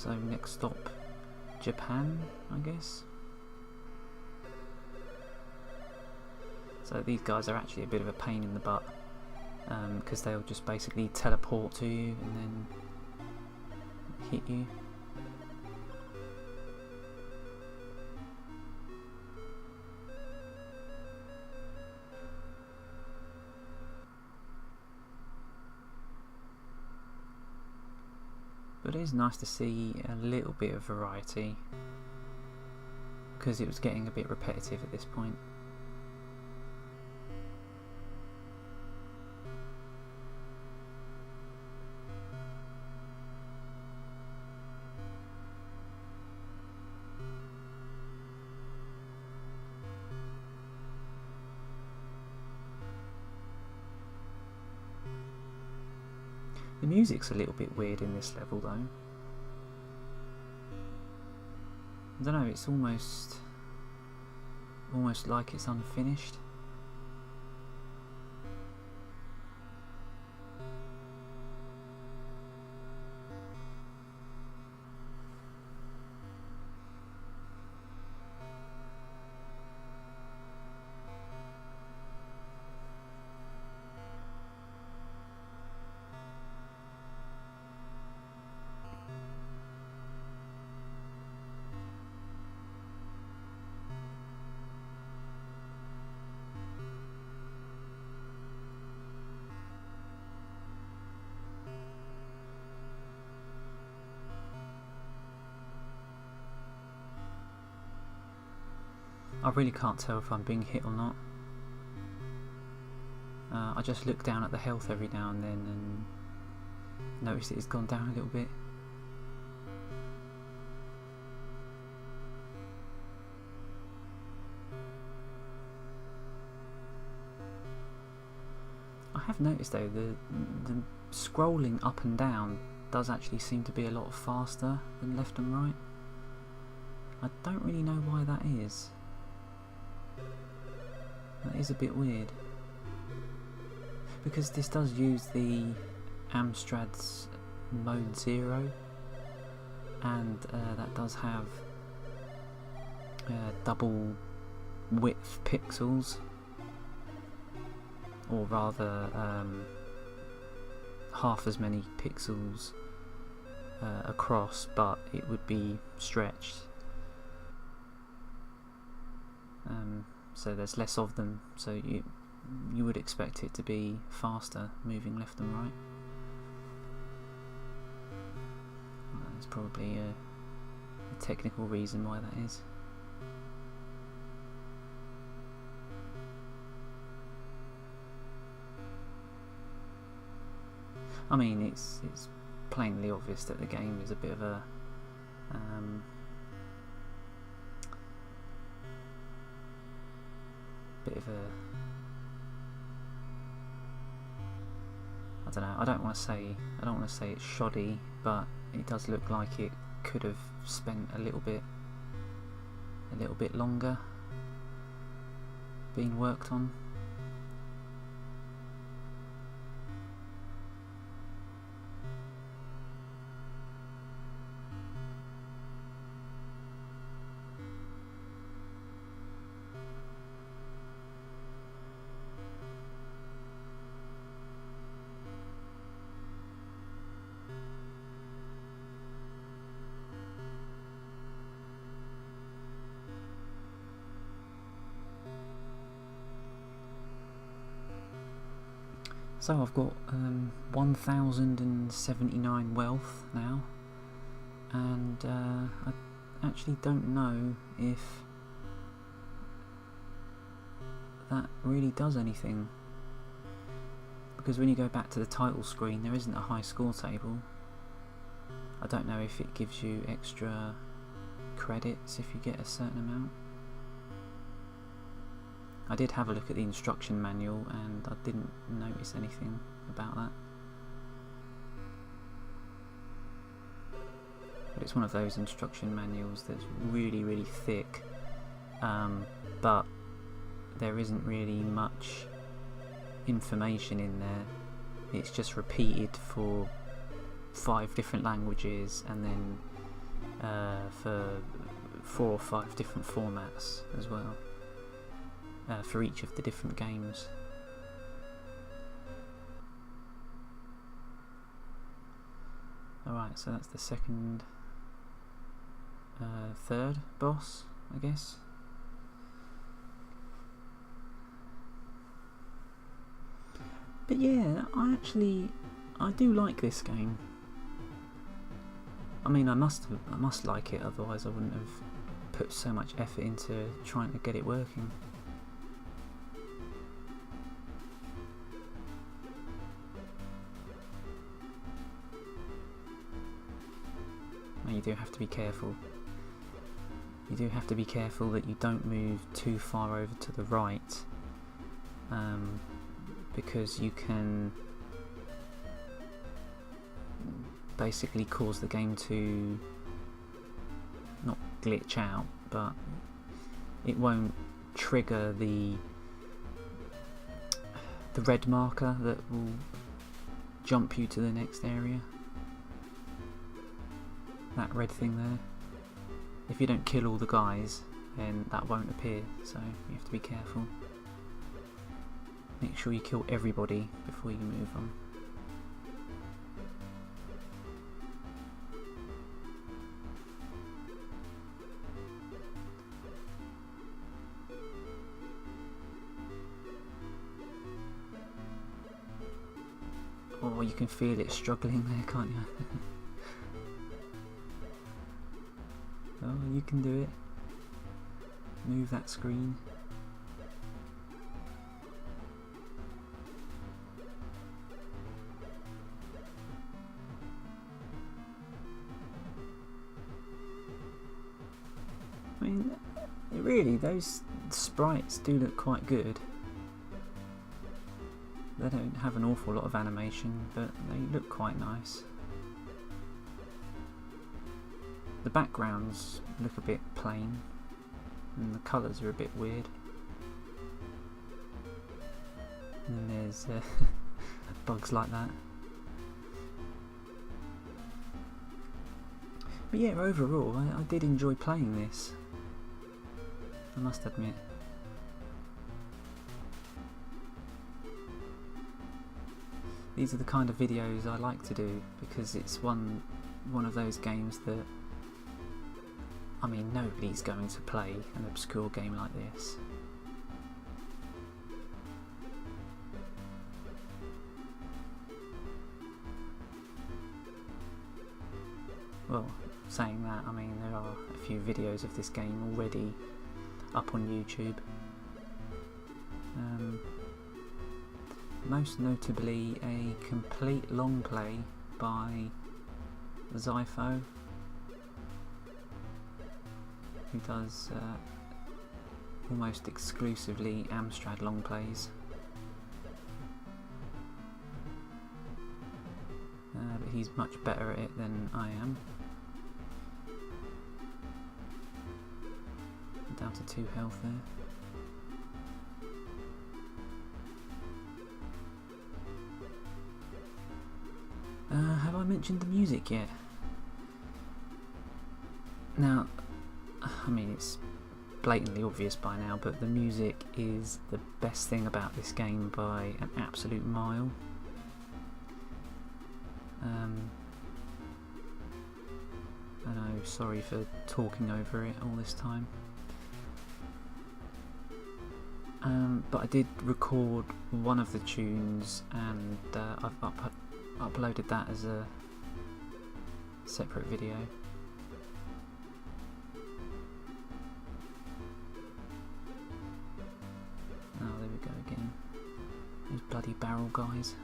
So next stop, Japan, I guess. So these guys are actually a bit of a pain in the butt, because they'll just basically teleport to you and then hit you. But it is nice to see a little bit of variety, because it was getting a bit repetitive at this point. The music's a little bit weird in this level though. I don't know, it's almost like it's unfinished. I really can't tell if I'm being hit or not. I just look down at the health every now and then and notice it's gone down a little bit. I have noticed though, the scrolling up and down does actually seem to be a lot faster than left and right. I don't really know why that is. That is a bit weird, because this does use the Amstrad's mode 0, and that does have double width pixels, or rather half as many pixels across, but it would be stretched. So there's less of them, so you would expect it to be faster moving left and right. There's probably a technical reason why that is. I mean, it's plainly obvious that the game is a bit of a I don't know. I don't want to say it's shoddy, but it does look like it could have spent a little bit longer being worked on. So I've got 1079 wealth now, and I actually don't know if that really does anything, because when you go back to the title screen there isn't a high score table. I don't know if it gives you extra credits if you get a certain amount. I did have a look at the instruction manual and I didn't notice anything about that. But it's one of those instruction manuals that's really, really thick, but there isn't really much information in there. It's just repeated for 5 different languages, and then for 4 or 5 different formats as well, for each of the different games. Alright, so that's the second, third boss, I guess. But yeah, I do like this game. I mean, I must like it, otherwise I wouldn't have put so much effort into trying to get it working. Now you do have to be careful. You do have to be careful that you don't move too far over to the right, because you can basically cause the game to not glitch out, but it won't trigger the red marker that will jump you to the next area. That red thing there. If you don't kill all the guys, then that won't appear, so you have to be careful. Make sure you kill everybody before you move on. Oh, you can feel it struggling there, can't you? Oh, you can do it. Move that screen. I mean, really, those sprites do look quite good. They don't have an awful lot of animation, but they look quite nice. The backgrounds look a bit plain, and the colours are a bit weird. And then there's bugs like that. But yeah, overall, I did enjoy playing this, I must admit. These are the kind of videos I like to do, because it's one of those games that, I mean, nobody's going to play an obscure game like this. Well, saying that, I mean, there are a few videos of this game already up on YouTube. Most notably a complete long play by Zypho, who does almost exclusively Amstrad long plays. But he's much better at it than I am. Down to 2 health there. Have I mentioned the music yet? Now, I mean, it's blatantly obvious by now, but the music is the best thing about this game by an absolute mile. I know, sorry for talking over it all this time. But I did record one of the tunes, and I've uploaded that as a separate video. Oh, there we go again. Those bloody barrel guys.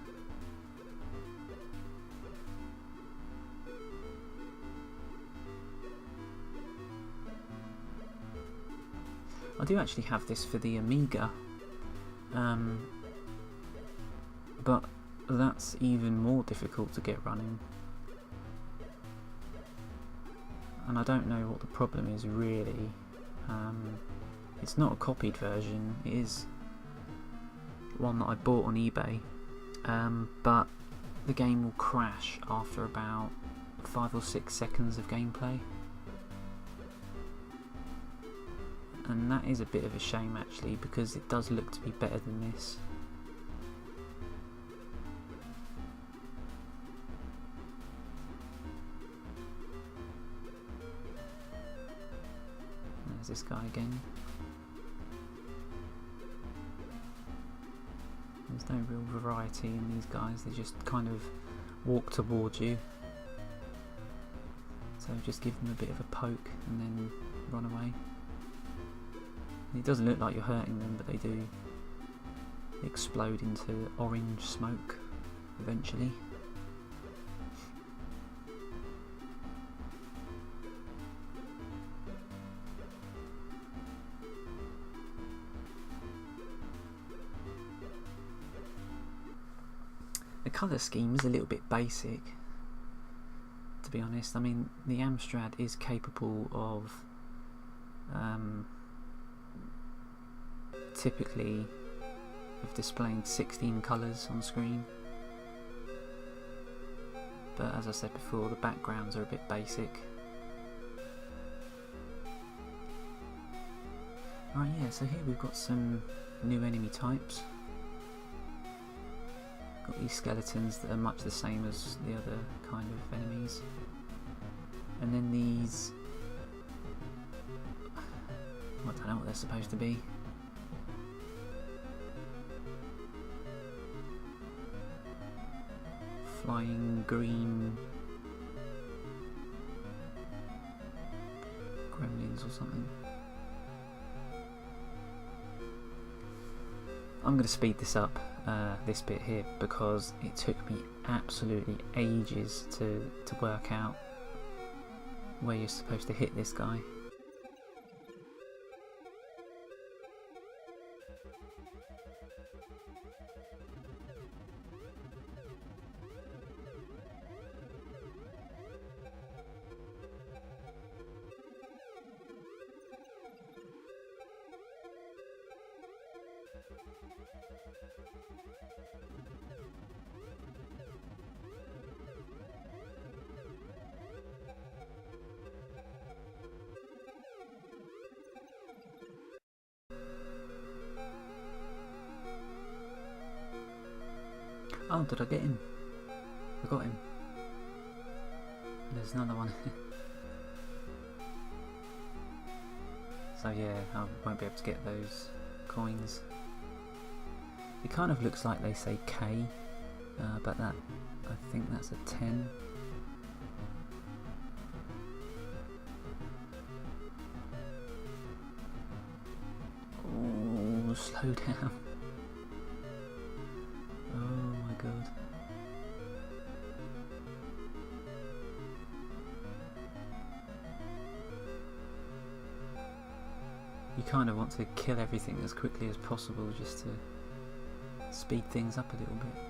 I do actually have this for the Amiga, but that's even more difficult to get running, and I don't know what the problem is really. It's not a copied version, it is one that I bought on eBay, but the game will crash after about 5 or 6 seconds of gameplay. and that is a bit of a shame actually, because it does look to be better than this. There's this guy again. There's no real variety in these guys, they just kind of walk towards you. So just give them a bit of a poke and then run away. It doesn't look like you're hurting them, but they do explode into orange smoke eventually. The colour scheme is a little bit basic, to be honest. I mean, the Amstrad is capable of typically of displaying 16 colours on screen, but as I said before, the backgrounds are a bit basic. Right, yeah, so here we've got some new enemy types. Got these skeletons that are much the same as the other kind of enemies, and then these, I don't know what they're supposed to be. Flying green gremlins or something. I'm going to speed this up, this bit here, because it took me absolutely ages to work out where you're supposed to hit this guy. Oh, did I get him? I got him. There's another one. So yeah, I won't be able to get those coins. It kind of looks like they say K, but that, I think that's a 10. Oh, slow down. Oh my god. You kind of want to kill everything as quickly as possible just to speed things up a little bit.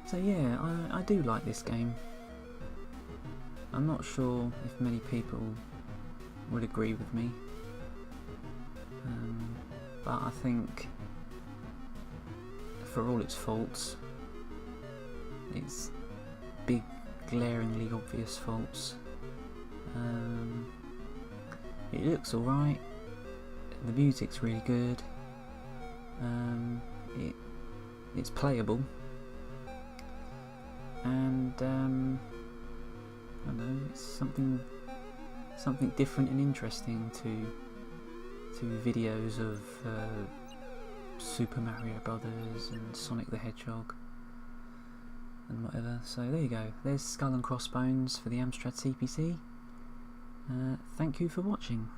So yeah, I do like this game. I'm not sure if many people would agree with me, but I think for all its faults, its big glaringly obvious faults, it looks alright, the music's really good, it's playable. And I don't know, it's something different and interesting to videos of Super Mario Brothers and Sonic the Hedgehog and whatever. So there you go, there's Skull and Crossbones for the Amstrad CPC. Thank you for watching.